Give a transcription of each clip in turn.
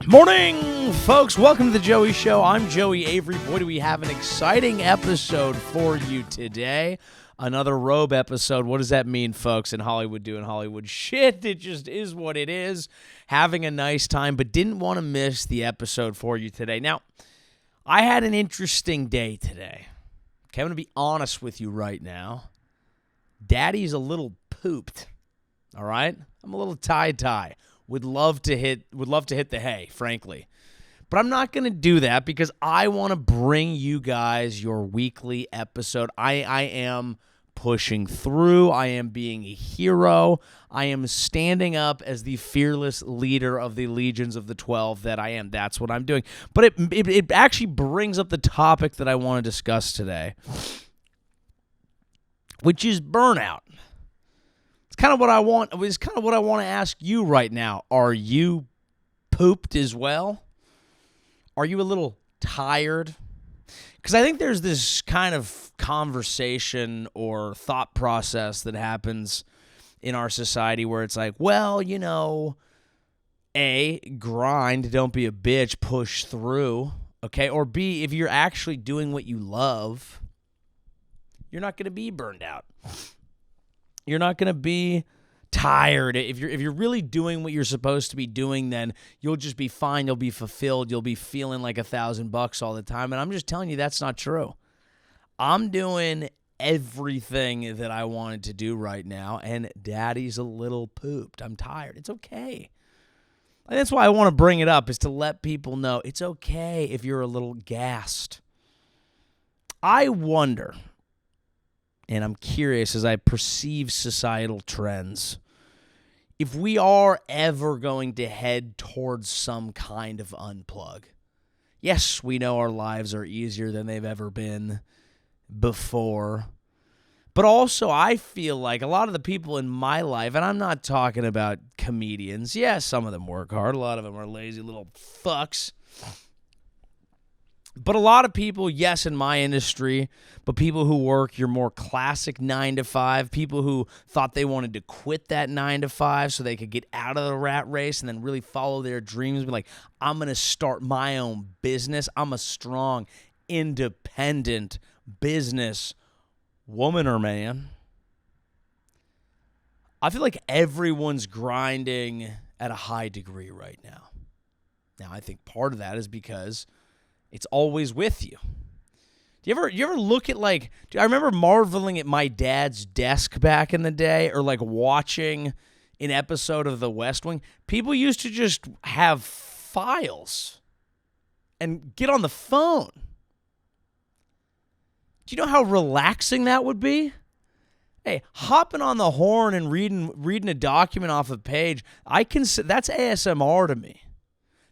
Morning, folks. Welcome to the Joey Show. I'm Joey Avery. Boy, do we have an exciting episode for you today. Another robe episode. What does that mean, folks? In Hollywood doing Hollywood shit. It just is what it is. Having a nice time, but didn't want to miss the episode for you today. Now, I had an interesting day today. Okay, I'm going to be honest with you right now. Daddy's a little pooped. All right? I'm a little tie-tie. Would love to hit the hay, frankly. But I'm not going to do that because I want to bring you guys your weekly episode. I am pushing through. I am being a hero. I am standing up as the fearless leader of the legions of the 12 that I am. That's what I'm doing. But it actually brings up the topic that I want to discuss today, which is burnout. Kind of what I want to ask you right now. Are you pooped as well? Are you a little tired? Because I think there's this kind of conversation or thought process that happens in our society where it's like, well, you know, A, grind, don't be a bitch, push through, okay? Or B, if you're actually doing what you love, you're not going to be burned out. You're not going to be tired. If you're really doing what you're supposed to be doing, then you'll just be fine. You'll be fulfilled. You'll be feeling like $1,000 all the time. And I'm just telling you that's not true. I'm doing everything that I wanted to do right now, and Daddy's a little pooped. I'm tired. It's okay. And that's why I want to bring it up, is to let people know it's okay if you're a little gassed. I wonder, and I'm curious as I perceive societal trends, if we are ever going to head towards some kind of unplug. Yes, we know our lives are easier than they've ever been before. But also, I feel like a lot of the people in my life, and I'm not talking about comedians. Yeah, some of them work hard. A lot of them are lazy little fucks. But a lot of people, yes, in my industry, but people who work your more classic 9-to-5, people who thought they wanted to quit that 9-to-5 so they could get out of the rat race and then really follow their dreams, be like, I'm going to start my own business. I'm a strong, independent business woman or man. I feel like everyone's grinding at a high degree right now. Now, I think part of that is because it's always with you. Do you ever look at, like, I remember marveling at my dad's desk back in the day, or like watching an episode of The West Wing. People used to just have files and get on the phone. Do you know how relaxing that would be? Hey, hopping on the horn and reading a document off a page, that's ASMR to me.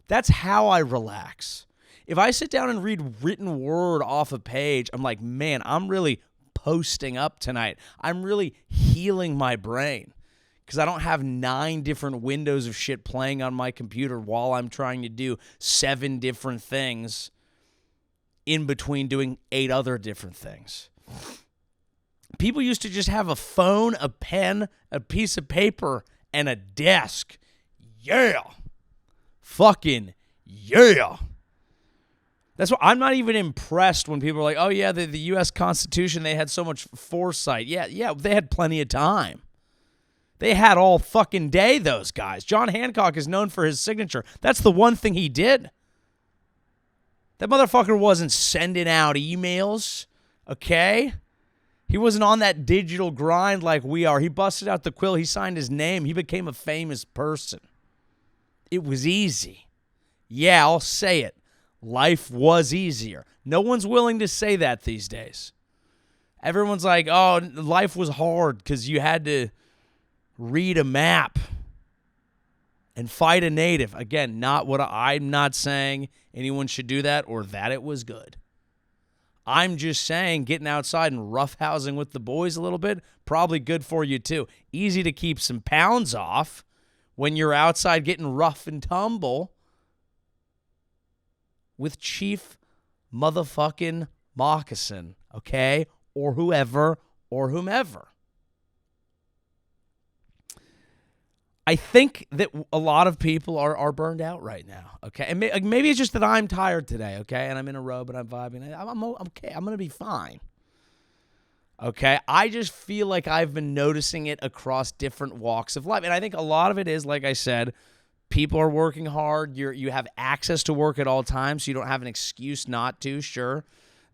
That's how I relax. If I sit down and read written word off a page, I'm like, man, I'm really posting up tonight. I'm really healing my brain because I don't have 9 different windows of shit playing on my computer while I'm trying to do 7 different things in between doing 8 other different things. People used to just have a phone, a pen, a piece of paper, and a desk. Yeah. Fucking yeah. That's why I'm not even impressed when people are like, oh, yeah, the U.S. Constitution, they had so much foresight. Yeah, they had plenty of time. They had all fucking day, those guys. John Hancock is known for his signature. That's the one thing he did. That motherfucker wasn't sending out emails, okay? He wasn't on that digital grind like we are. He busted out the quill. He signed his name. He became a famous person. It was easy. Yeah, I'll say it. Life was easier. No one's willing to say that these days. Everyone's like, oh, life was hard because you had to read a map and fight a native. Again, I'm not saying anyone should do that or that it was good. I'm just saying getting outside and roughhousing with the boys a little bit, probably good for you too. Easy to keep some pounds off when you're outside getting rough and tumble with Chief motherfucking Moccasin, okay? Or whoever or whomever. I think that a lot of people are burned out right now, okay? And maybe it's just that I'm tired today, okay? And I'm in a robe and I'm vibing. I'm okay. I'm going to be fine, okay? I just feel like I've been noticing it across different walks of life. And I think a lot of it is, like I said, people are working hard. You have access to work at all times, so you don't have an excuse not to, sure.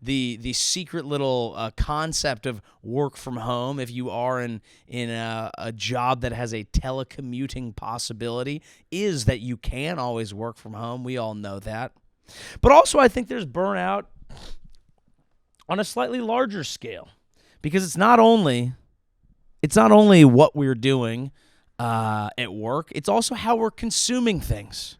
The secret little concept of work from home, if you are in a job that has a telecommuting possibility, is that you can always work from home. We all know that. But also I think there's burnout on a slightly larger scale, because it's not only what we're doing at work, it's also how we're consuming things.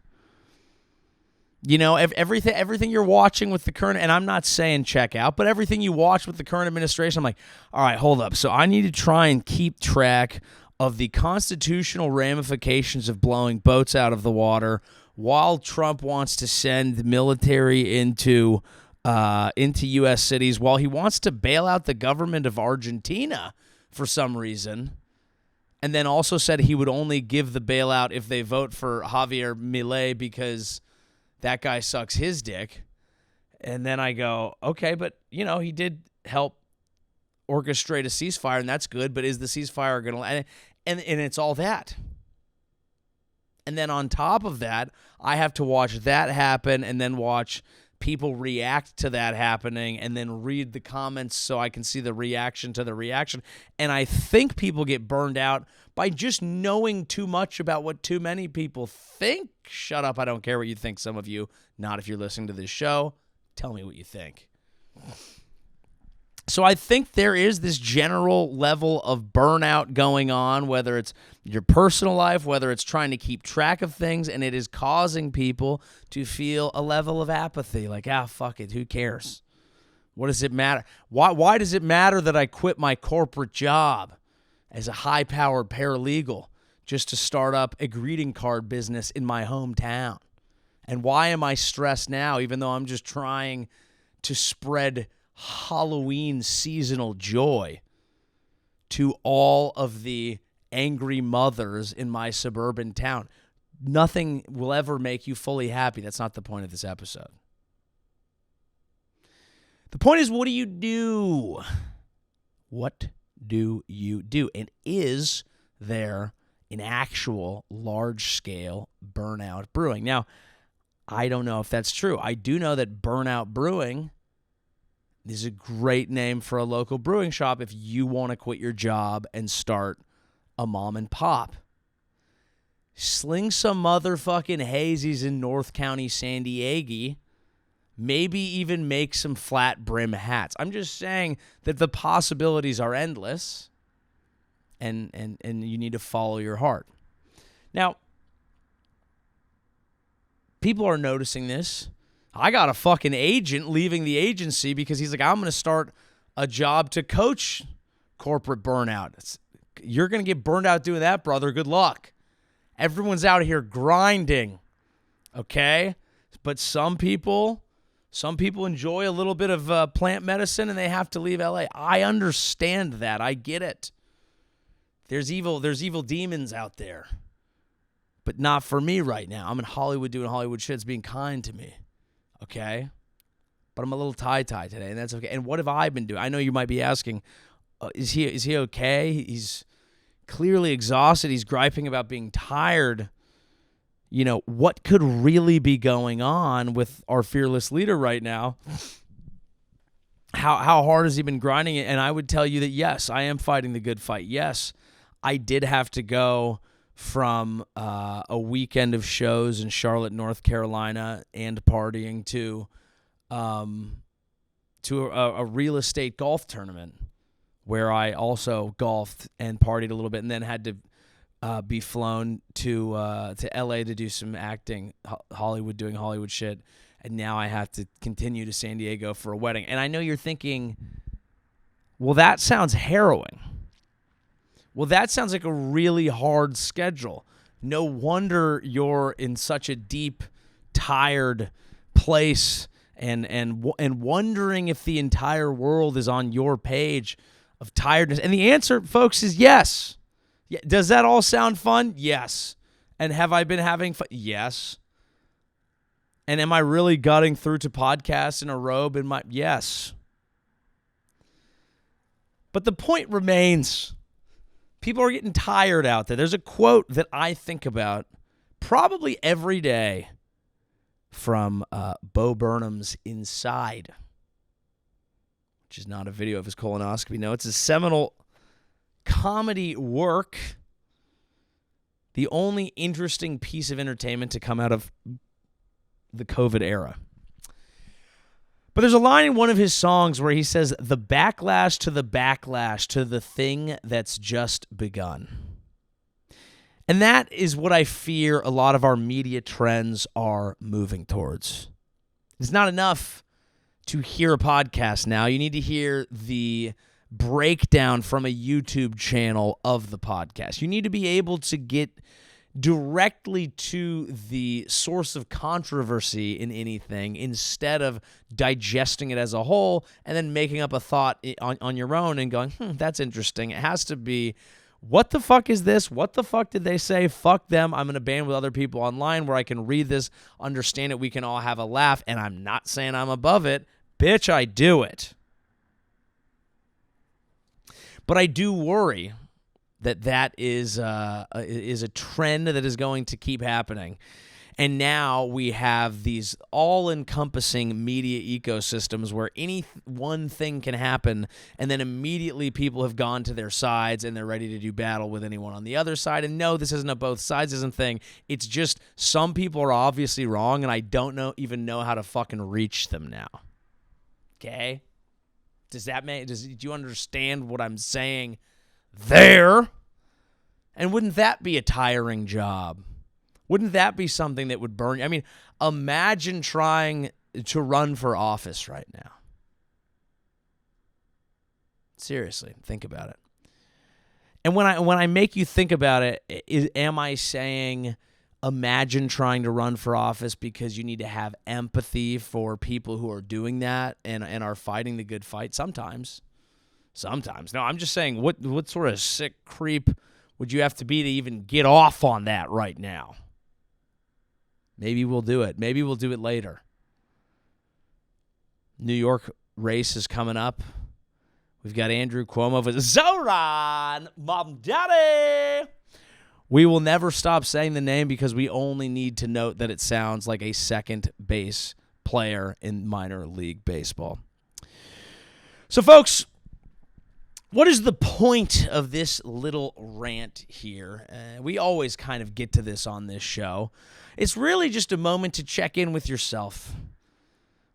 You know, everything you're watching with the current, and I'm not saying check out, but everything you watch with the current administration, I'm like, all right, hold up. So I need to try and keep track of the constitutional ramifications of blowing boats out of the water while Trump wants to send the military into U.S. cities, while he wants to bail out the government of Argentina for some reason, and then also said he would only give the bailout if they vote for Javier Milei because that guy sucks his dick. And then I go, okay, but, you know, he did help orchestrate a ceasefire, and that's good, but is the ceasefire going to... And it's all that. And then on top of that, I have to watch that happen and then watch people react to that happening and then read the comments so I can see the reaction to the reaction. And I think people get burned out by just knowing too much about what too many people think. Shut up, I don't care what you think, some of you. Not if you're listening to this show. Tell me what you think. So I think there is this general level of burnout going on, whether it's your personal life, whether it's trying to keep track of things, and it is causing people to feel a level of apathy, like, fuck it, who cares? What does it matter? Why does it matter that I quit my corporate job as a high-powered paralegal just to start up a greeting card business in my hometown? And why am I stressed now, even though I'm just trying to spread Halloween seasonal joy to all of the angry mothers in my suburban town? Nothing will ever make you fully happy. That's not the point of this episode. The point is, what do you do? What do you do? And is there an actual large-scale burnout brewing? Now, I don't know if that's true. I do know that Burnout Brewing is a great name for a local brewing shop if you want to quit your job and start a mom and pop. Sling some motherfucking hazies in North County, San Diego. Maybe even make some flat brim hats. I'm just saying that the possibilities are endless, and you need to follow your heart. Now, people are noticing this. I got a fucking agent leaving the agency because he's like, I'm going to start a job to coach corporate burnout. You're going to get burned out doing that, brother. Good luck. Everyone's out here grinding, okay? But some people enjoy a little bit of plant medicine and they have to leave LA. I understand that. I get it. There's evil demons out there. But not for me right now. I'm in Hollywood doing Hollywood shit. It's being kind to me. Okay? But I'm a little tie-tie today, and that's okay. And what have I been doing? I know you might be asking, is he okay? He's clearly exhausted. He's griping about being tired. You know, what could really be going on with our fearless leader right now? How hard has he been grinding it? And I would tell you that, yes, I am fighting the good fight. Yes, I did have to go from a weekend of shows in Charlotte, North Carolina, and partying to a real estate golf tournament where I also golfed and partied a little bit, and then had to be flown to LA to do some acting, Hollywood, doing Hollywood shit, and now I have to continue to San Diego for a wedding. And I know you're thinking, well, that sounds harrowing. Well, that sounds like a really hard schedule. No wonder you're in such a deep, tired place and wondering if the entire world is on your page of tiredness. And the answer, folks, is yes. Yeah, does that all sound fun? Yes. And have I been having fun? Yes. And am I really gutting through to podcasts in a robe in my... Yes. But the point remains, people are getting tired out there. There's a quote that I think about probably every day from Bo Burnham's Inside, which is not a video of his colonoscopy. No, it's a seminal comedy work. The only interesting piece of entertainment to come out of the COVID era. But there's a line in one of his songs where he says, the backlash to the thing that's just begun. And that is what I fear a lot of our media trends are moving towards. It's not enough to hear a podcast now. You need to hear the breakdown from a YouTube channel of the podcast. You need to be able to get directly to the source of controversy in anything instead of digesting it as a whole and then making up a thought on your own and going, that's interesting. It has to be, what the fuck is this? What the fuck did they say? Fuck them. I'm going to band with other people online where I can read this, understand it, we can all have a laugh, and I'm not saying I'm above it. Bitch, I do it. But I do worry that is a trend that is going to keep happening. And now we have these all-encompassing media ecosystems where any one thing can happen, and then immediately people have gone to their sides and they're ready to do battle with anyone on the other side. And no, this isn't a both sides isn't thing. It's just some people are obviously wrong, and I don't even know how to fucking reach them now. Okay? Do you understand what I'm saying there? And wouldn't that be a tiring job? Wouldn't that be something that would burn you? I mean, imagine trying to run for office right now. Seriously, think about it. And when I make you think about it, am I saying imagine trying to run for office because you need to have empathy for people who are doing that and are fighting the good fight? Sometimes. No, I'm just saying, what sort of sick creep would you have to be to even get off on that right now? Maybe we'll do it. Maybe we'll do it later. New York race is coming up. We've got Andrew Cuomo versus Zoran, Mom Daddy. We will never stop saying the name because we only need to note that it sounds like a second base player in minor league baseball. So, folks, what is the point of this little rant here? We always kind of get to this on this show. It's really just a moment to check in with yourself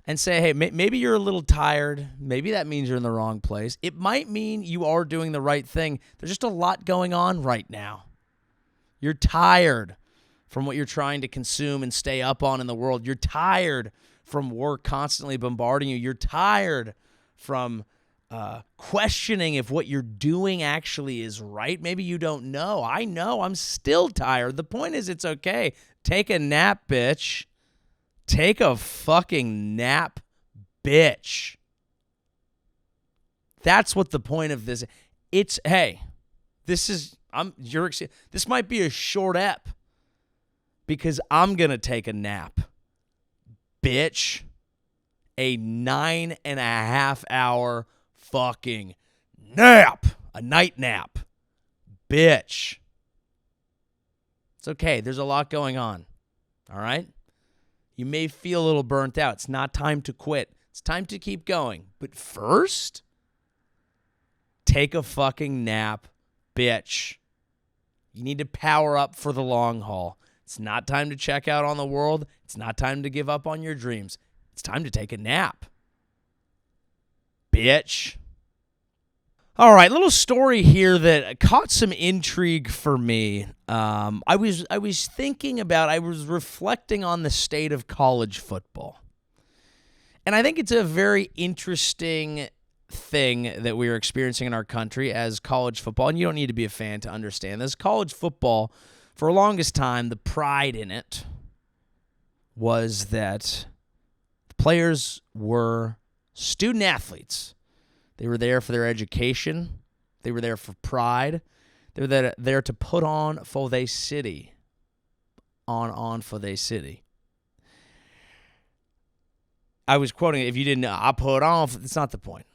and say, hey, maybe you're a little tired. Maybe that means you're in the wrong place. It might mean you are doing the right thing. There's just a lot going on right now. You're tired from what you're trying to consume and stay up on in the world. You're tired from work constantly bombarding you. You're tired from questioning if what you're doing actually is right. Maybe you don't know. I know. I'm still tired. The point is, it's okay. Take a nap, bitch. Take a fucking nap, bitch. That's what the point of this. It's, hey, this might be a short ep because I'm going to take a nap, bitch. A 9.5 hour fucking nap. A night nap. Bitch. It's okay. There's a lot going on. All right? You may feel a little burnt out. It's not time to quit. It's time to keep going. But first, take a fucking nap, bitch. You need to power up for the long haul. It's not time to check out on the world. It's not time to give up on your dreams. It's time to take a nap. Bitch. All right, little story here that caught some intrigue for me. I was reflecting on the state of college football. And I think it's a very interesting thing that we are experiencing in our country as college football, and you don't need to be a fan to understand this. College football, for the longest time, the pride in it was that the players were student athletes. They were there for their education. They were there for pride. They're there to put on for their city. On for their city. I was quoting it. If you didn't know, I put on. It's not the point.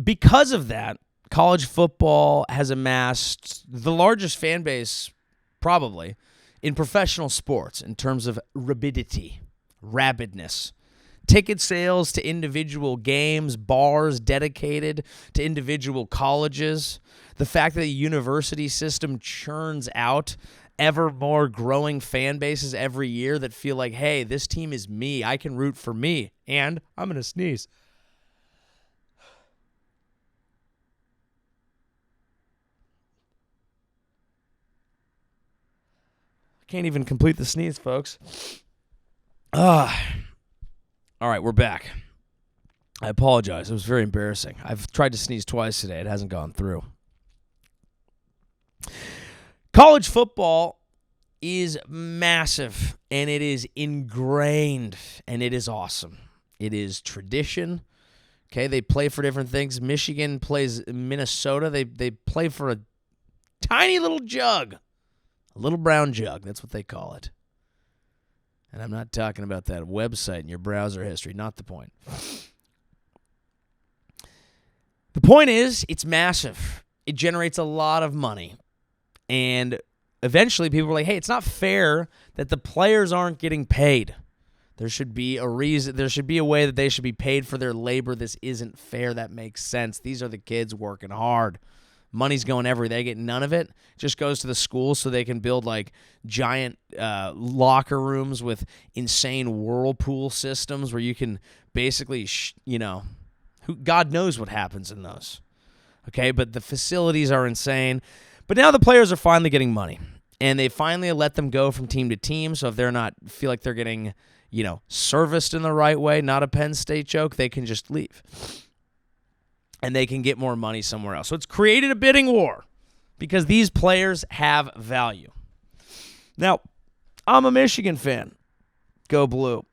Because of that, college football has amassed the largest fan base, probably, in professional sports in terms of rabidness. Ticket sales to individual games, bars dedicated to individual colleges. The fact that the university system churns out ever more growing fan bases every year that feel like, hey, this team is me. I can root for me. And I'm going to sneeze. I can't even complete the sneeze, folks. All right, we're back. I apologize. It was very embarrassing. I've tried to sneeze twice today. It hasn't gone through. College football is massive, and it is ingrained, and it is awesome. It is tradition. Okay, they play for different things. Michigan plays Minnesota. They play for a tiny little jug, a little brown jug. That's what they call it. And I'm not talking about that website in your browser history. Not the point. The point is, it's massive. It generates a lot of money. And eventually people are like, hey, it's not fair that the players aren't getting paid. There should be a reason. There should be a way that they should be paid for their labor. This isn't fair. That makes sense. These are the kids working hard. Money's going everywhere. They get none of it. It just goes to the school so they can build like giant locker rooms with insane whirlpool systems where you can basically, God knows what happens in those. Okay, but the facilities are insane. But now the players are finally getting money, and they finally let them go from team to team. So if they're not feel like they're getting, serviced in the right way, not a Penn State joke, they can just leave. And they can get more money somewhere else. So it's created a bidding war because these players have value. Now, I'm a Michigan fan. Go Blue.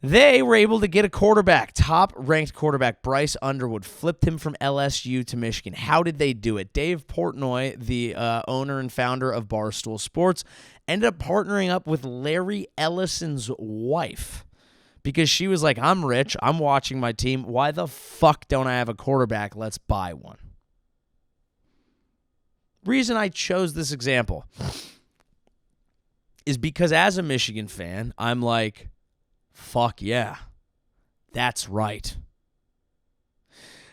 They were able to get a quarterback, top-ranked quarterback, Bryce Underwood, flipped him from LSU to Michigan. How did they do it? Dave Portnoy, the owner and founder of Barstool Sports, ended up partnering up with Larry Ellison's wife because she was like, I'm rich, I'm watching my team. Why the fuck don't I have a quarterback? Let's buy one. Reason I chose this example is because as a Michigan fan, I'm like, fuck yeah, that's right.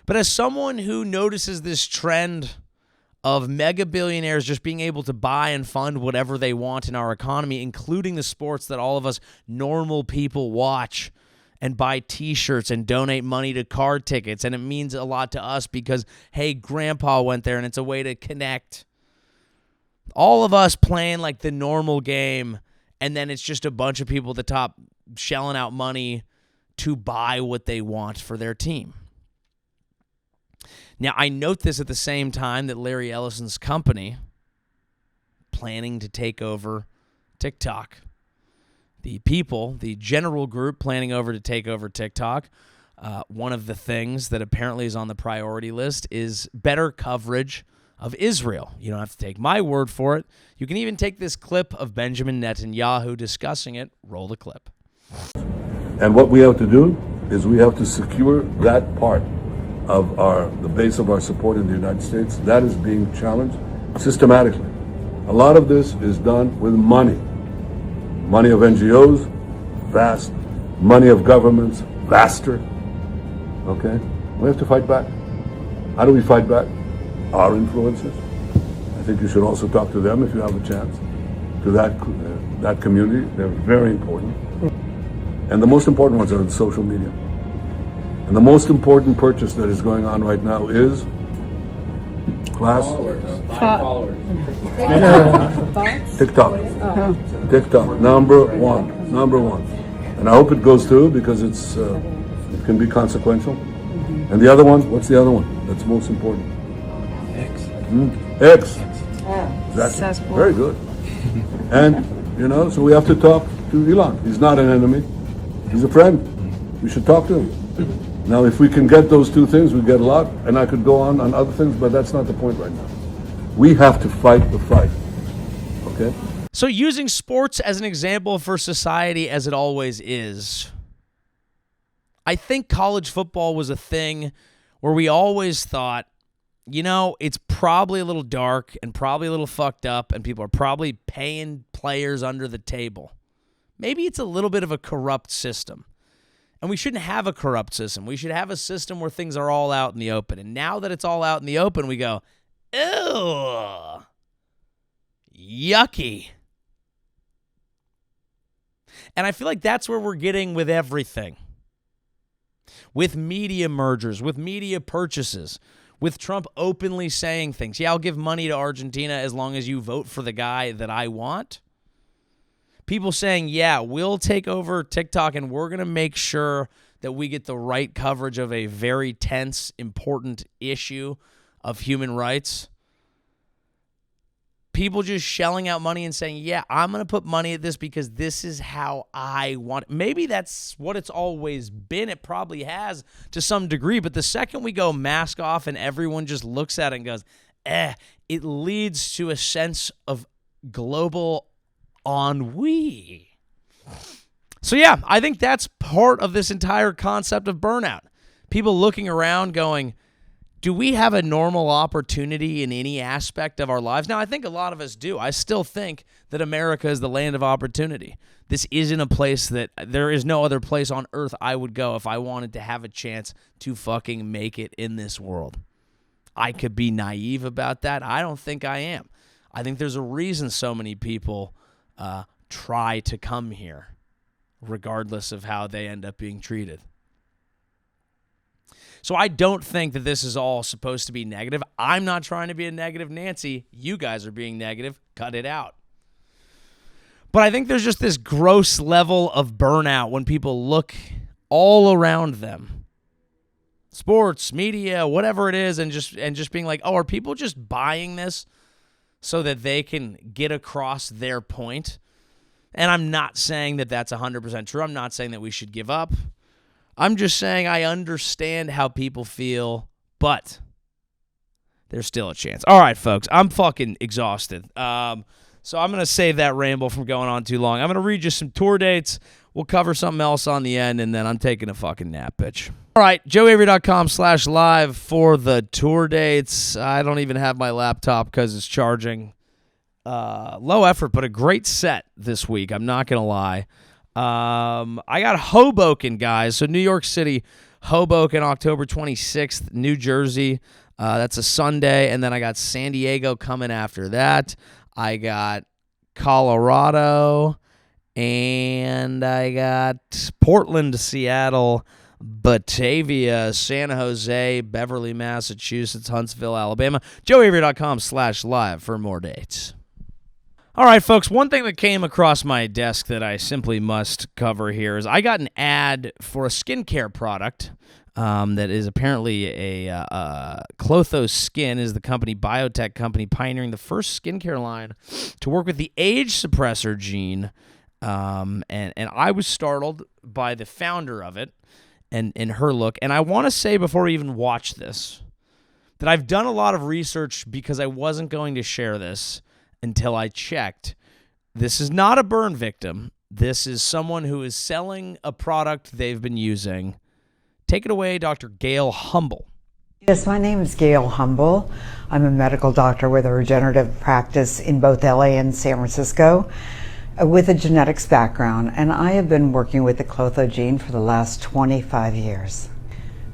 But as someone who notices this trend of mega billionaires just being able to buy and fund whatever they want in our economy, including the sports that all of us normal people watch and buy t-shirts and donate money to car tickets, and it means a lot to us because, hey, grandpa went there and it's a way to connect. All of us playing like the normal game, and then it's just a bunch of people at the top shelling out money to buy what they want for their team. Now, I note this at the same time that Larry Ellison's company planning to take over TikTok. The people, the general group planning to take over TikTok, one of the things that apparently is on the priority list is better coverage of Israel. You don't have to take my word for it. You can even take this clip of Benjamin Netanyahu discussing it. Roll the clip. And what we have to do is we have to secure that part of the base of our support in the United States. That is being challenged systematically. A lot of this is done with money. Money of NGOs, vast. Money of governments, vaster. Okay? We have to fight back. How do we fight back? Our influences. I think you should also talk to them if you have a chance. To that community. They're very important. And the most important ones are in social media. And the most important purchase that is going on right now is followers. TikTok. TikTok. Number one. And I hope it goes through because it can be consequential. And the other one, what's the other one that's most important? X. That's very good. And, so we have to talk to Elon. He's not an enemy. He's a friend. We should talk to him. Now, if we can get those two things, we get a lot, and I could go on other things, but that's not the point right now. We have to fight the fight, okay? So using sports as an example for society as it always is, I think college football was a thing where we always thought, you know, it's probably a little dark and probably a little fucked up, and people are probably paying players under the table. Maybe it's a little bit of a corrupt system. And we shouldn't have a corrupt system. We should have a system where things are all out in the open. And now that it's all out in the open, we go, ew, yucky. And I feel like that's where we're getting with everything. With media mergers, with media purchases, with Trump openly saying things. Yeah, I'll give money to Argentina as long as you vote for the guy that I want. People saying, yeah, we'll take over TikTok and we're going to make sure that we get the right coverage of a very tense, important issue of human rights. People just shelling out money and saying, yeah, I'm going to put money at this because this is how I want it. Maybe that's what it's always been. It probably has to some degree. But the second we go mask off and everyone just looks at it and goes, it leads to a sense of global ennui. So yeah, I think that's part of this entire concept of burnout. People looking around going, do we have a normal opportunity in any aspect of our lives? Now, I think a lot of us do. I still think that America is the land of opportunity. This isn't a place that, there is no other place on earth I would go if I wanted to have a chance to fucking make it in this world. I could be naive about that. I don't think I am. I think there's a reason so many people try to come here, regardless of how they end up being treated. So I don't think that this is all supposed to be negative. I'm not trying to be a negative Nancy. You guys are being negative. Cut it out. But I think there's just this gross level of burnout when people look all around them. Sports, media, whatever it is, and just being like, oh, are people just buying this so that they can get across their point? And I'm not saying that that's 100% true. I'm not saying that we should give up. I'm just saying I understand how people feel, but there's still a chance. All right, folks, I'm fucking exhausted. So I'm going to save that ramble from going on too long. I'm going to read you some tour dates. We'll cover something else on the end, and then I'm taking a fucking nap, bitch. All right, joeavery.com/live for the tour dates. I don't even have my laptop because it's charging. Low effort, but a great set this week. I'm not going to lie. I got Hoboken, guys. So New York City, Hoboken, October 26th, New Jersey. That's a Sunday. And then I got San Diego coming after that. I got Colorado. And I got Portland, Seattle, Batavia, San Jose, Beverly, Massachusetts, Huntsville, Alabama. joeavery.com/live for more dates. All right, folks, one thing that came across my desk that I simply must cover here is I got an ad for a skincare product that is apparently a Clotho Skin is the company, biotech company, pioneering the first skincare line to work with the age suppressor gene. And I was startled by the founder of it and her look. And I want to say before we even watch this that I've done a lot of research because I wasn't going to share this until I checked. This is not a burn victim. This is someone who is selling a product they've been using. Take it away, Dr. Gail Humble. Yes, my name is Gail Humble. I'm a medical doctor with a regenerative practice in both LA and San Francisco with a genetics background, and I have been working with the Clotho gene for the last 25 years.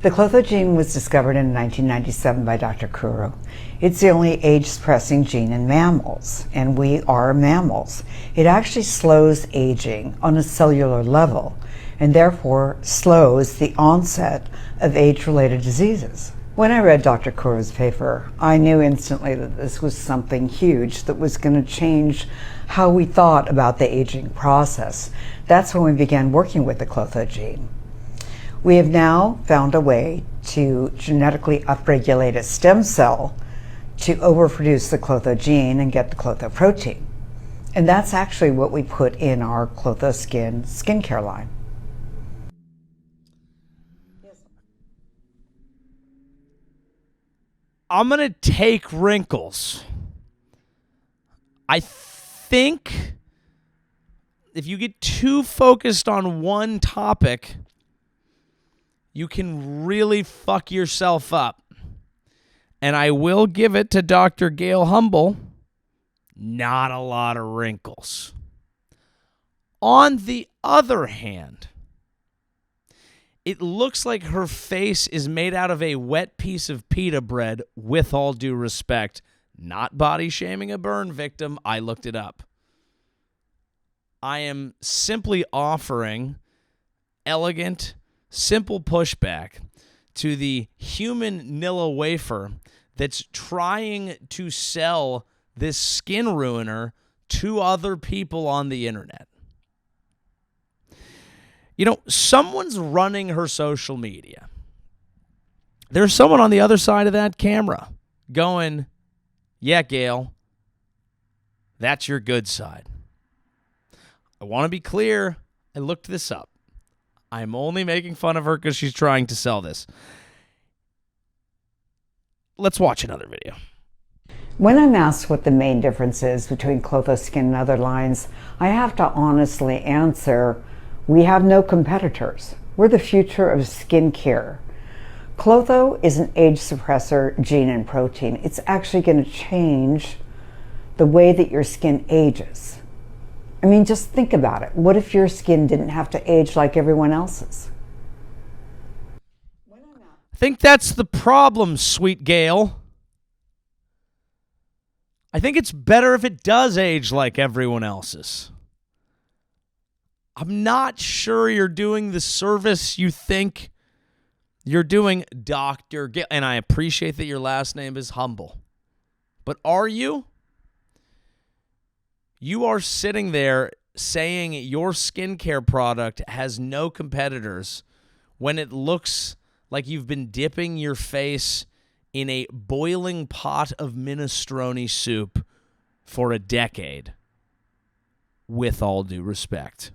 The Clotho gene was discovered in 1997 by Dr. Kuru. It's the only age-suppressing gene in mammals, and we are mammals. It actually slows aging on a cellular level, and therefore slows the onset of age-related diseases. When I read Dr. Kuru's paper, I knew instantly that this was something huge that was going to change how we thought about the aging process. That's when we began working with the Clotho gene. We have now found a way to genetically upregulate a stem cell to overproduce the Clotho gene and get the Clotho protein. And that's actually what we put in our Clotho Skin skincare line. I'm going to take wrinkles. I think if you get too focused on one topic, you can really fuck yourself up. And I will give it to Dr. Gail Humble. Not a lot of wrinkles. On the other hand, it looks like her face is made out of a wet piece of pita bread, with all due respect. Not body shaming a burn victim. I looked it up. I am simply offering elegant, simple pushback to the human Nilla wafer that's trying to sell this skin ruiner to other people on the internet. You know, someone's running her social media. There's someone on the other side of that camera going, yeah, Gail, that's your good side. I want to be clear. I looked this up. I'm only making fun of her because she's trying to sell this. Let's watch another video. When I'm asked what the main difference is between Clotho Skin and other lines, I have to honestly answer, we have no competitors. We're the future of skincare. Clotho is an age suppressor gene and protein. It's actually going to change the way that your skin ages. I mean, just think about it. What if your skin didn't have to age like everyone else's? I think that's the problem, sweet Gail. I think it's better if it does age like everyone else's. I'm not sure you're doing the service you think you're doing, Dr. Gail. And I appreciate that your last name is Humble. But are you? You are sitting there saying your skincare product has no competitors when it looks like you've been dipping your face in a boiling pot of minestrone soup for a decade, with all due respect.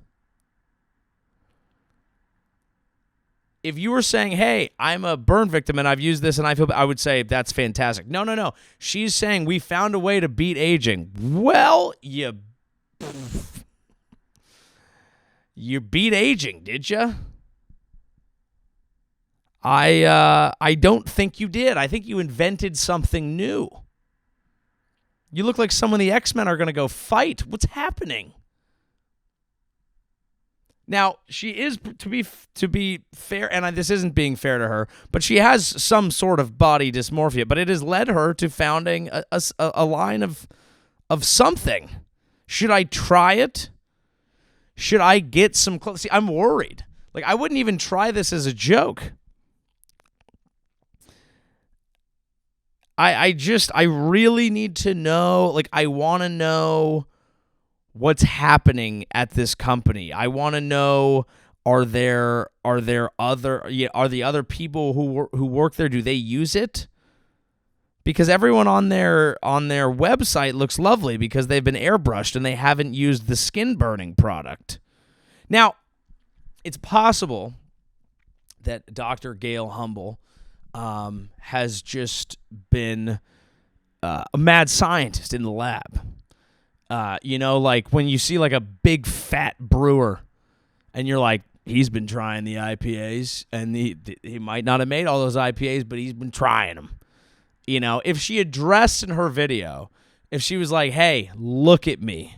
If you were saying, hey, I'm a burn victim and I've used this and I would say that's fantastic. No. She's saying we found a way to beat aging. Well, you beat aging, did you? I don't think you did. I think you invented something new. You look like someone the X-Men are going to go fight. What's happening? Now, she is, to be fair, and this isn't being fair to her, but she has some sort of body dysmorphia, but it has led her to founding a line of something. Should I try it? Should I get some clothes? See, I'm worried. Like, I wouldn't even try this as a joke. I really need to know, like, I want to know what's happening at this company. I want to know, are the other people who work there, do they use it? Because everyone on their website looks lovely because they've been airbrushed and they haven't used the skin burning product. Now, it's possible that Dr. Gail Humble has just been a mad scientist in the lab. Like when you see like a big fat brewer and you're like, he's been trying the IPAs and he might not have made all those IPAs, but he's been trying them. You know, if she addressed in her video, if she was like, hey, look at me.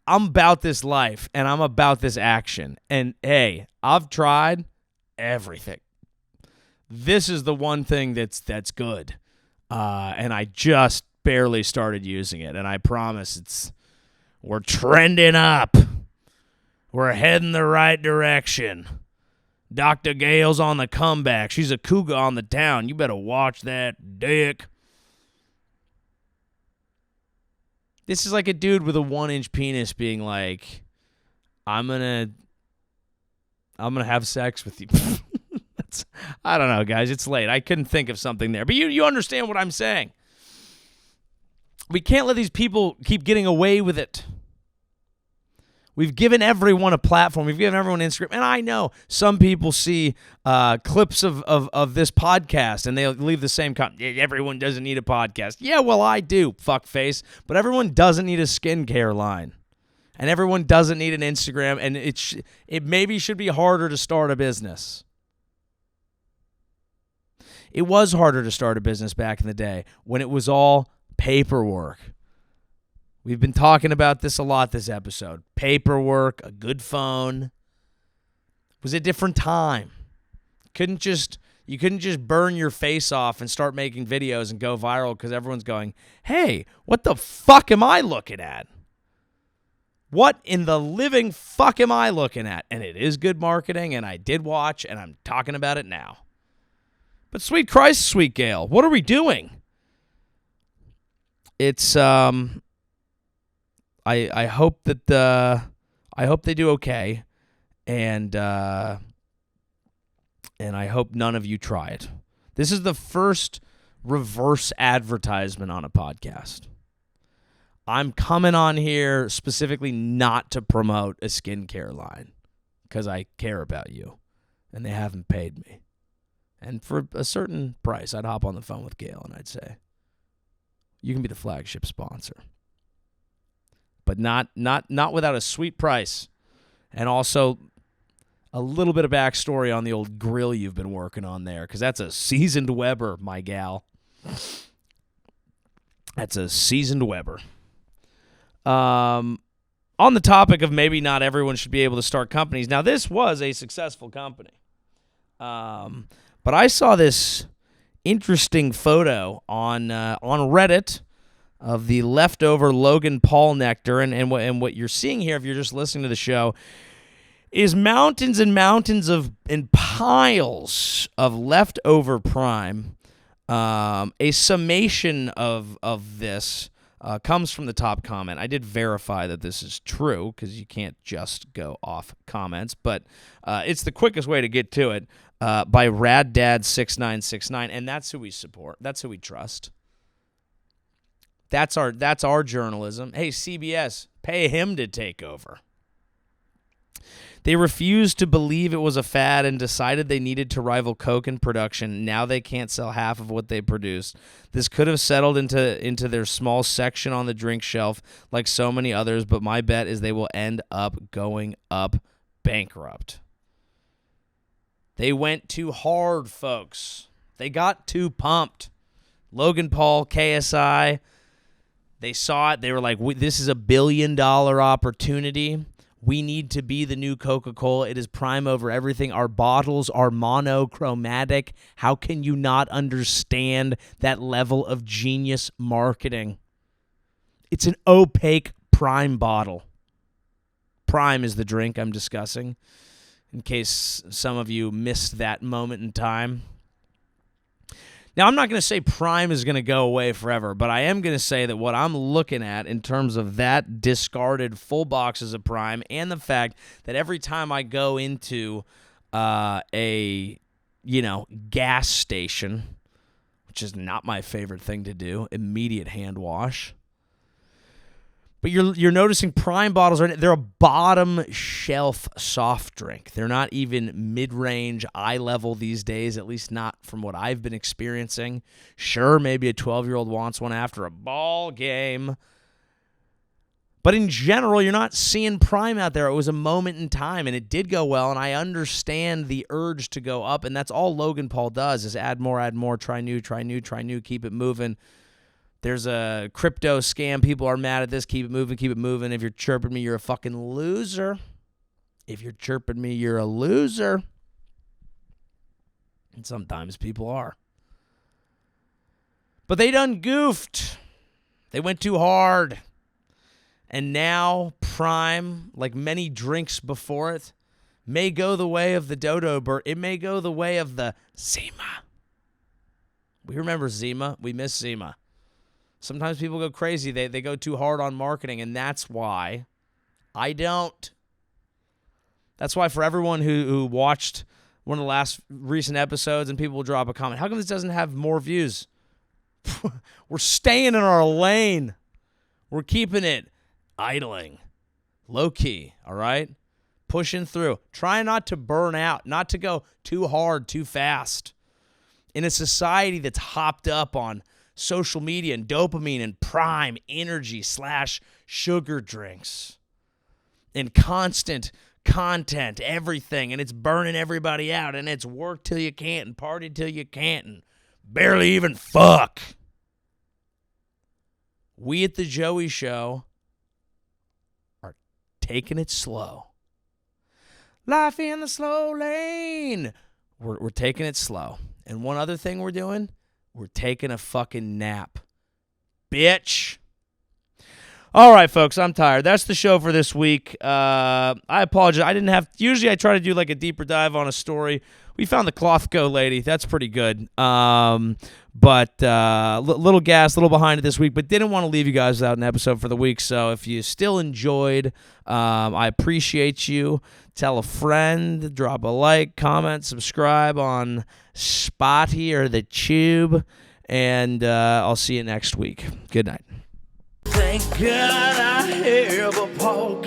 I'm about this life and I'm about this action. And hey, I've tried everything. This is the one thing that's good. And I just barely started using it. And I promise we're trending up. We're heading the right direction. Dr. Gail's on the comeback. She's a cougar on the town. You better watch that dick. This is like a dude with a 1-inch penis being like, I'm gonna have sex with you. I don't know, guys. It's late. I couldn't think of something there. But you understand what I'm saying. We can't let these people keep getting away with it. We've given everyone a platform. We've given everyone Instagram. And I know some people see clips of this podcast and they'll leave the same comment. Everyone doesn't need a podcast. Yeah, well, I do, fuckface. But everyone doesn't need a skincare line. And everyone doesn't need an Instagram. And it maybe should be harder to start a business. It was harder to start a business back in the day when it was all paperwork. We've been talking about this a lot this episode. Paperwork, a good phone. It was a different time. You couldn't just burn your face off and start making videos and go viral because everyone's going, hey, what the fuck am I looking at? What in the living fuck am I looking at? And it is good marketing, and I did watch, and I'm talking about it now. But sweet Christ, sweet Gale, what are we doing? It's I hope that I hope they do okay, and I hope none of you try it. This is the first reverse advertisement on a podcast. I'm coming on here specifically not to promote a skincare line because I care about you, and they haven't paid me. And for a certain price, I'd hop on the phone with Gail and I'd say, you can be the flagship sponsor. But not without a sweet price. And also a little bit of backstory on the old grill you've been working on there, because that's a seasoned Weber, my gal. That's a seasoned Weber. On the topic of maybe not everyone should be able to start companies. Now, this was a successful company. But I saw this interesting photo on Reddit of the leftover Logan Paul nectar, and what you're seeing here, if you're just listening to the show, is mountains and mountains and piles of leftover Prime. A summation of this comes from the top comment. I did verify that this is true because you can't just go off comments, but it's the quickest way to get to it. By RadDad6969, and that's who we support. That's who we trust. That's our journalism. Hey, CBS, pay him to take over. They refused to believe it was a fad and decided they needed to rival Coke in production. Now they can't sell half of what they produced. This could have settled into their small section on the drink shelf like so many others, but my bet is they will end up going up bankrupt. They went too hard, folks. They got too pumped. Logan Paul, KSI, they saw it. They were like, this is a $1 billion opportunity. We need to be the new Coca-Cola. It is prime over everything. Our bottles are monochromatic. How can you not understand that level of genius marketing? It's an opaque Prime bottle. Prime is the drink I'm discussing, in case some of you missed that moment in time. Now, I'm not going to say Prime is going to go away forever, but I am going to say that what I'm looking at in terms of that discarded full boxes of Prime and the fact that every time I go into a gas station, which is not my favorite thing to do, immediate hand wash, but you're noticing Prime bottles they're a bottom shelf soft drink. They're not even mid-range, eye level these days, at least not from what I've been experiencing. Sure, maybe a 12-year-old wants one after a ball game. But in general, you're not seeing Prime out there. It was a moment in time, and it did go well, and I understand the urge to go up, and that's all Logan Paul does is add more, try new, keep it moving. There's a crypto scam. People are mad at this. Keep it moving. If you're chirping me, you're a fucking loser. If you're chirping me, you're a loser. And sometimes people are. But they done goofed. They went too hard. And now Prime, like many drinks before it, may go the way of the dodo bird. It may go the way of the Zima. We remember Zima. We miss Zima. Sometimes people go crazy. They go too hard on marketing, and that's why I don't. That's why for everyone who watched one of the last recent episodes and people will drop a comment, how come this doesn't have more views? We're staying in our lane. We're keeping it idling. Low key, all right? Pushing through. Trying not to burn out, not to go too hard, too fast. In a society that's hopped up on social media and dopamine and prime energy / sugar drinks and constant content, everything, and it's burning everybody out, and it's work till you can't and party till you can't and barely even fuck. We at the Joey Show are taking it slow. Life in the slow lane. We're taking it slow. And one other thing we're doing, we're taking a fucking nap. Bitch. All right, folks, I'm tired. That's the show for this week. I apologize. Usually I try to do like a deeper dive on a story. We found the Clothco lady. That's pretty good. But little gas, little behind it this week, but didn't want to leave you guys without an episode for the week. So if you still enjoyed, I appreciate you. Tell a friend, drop a like, comment, subscribe on Spotty or the Tube, and I'll see you next week. Good night. Thank God I have a podcast.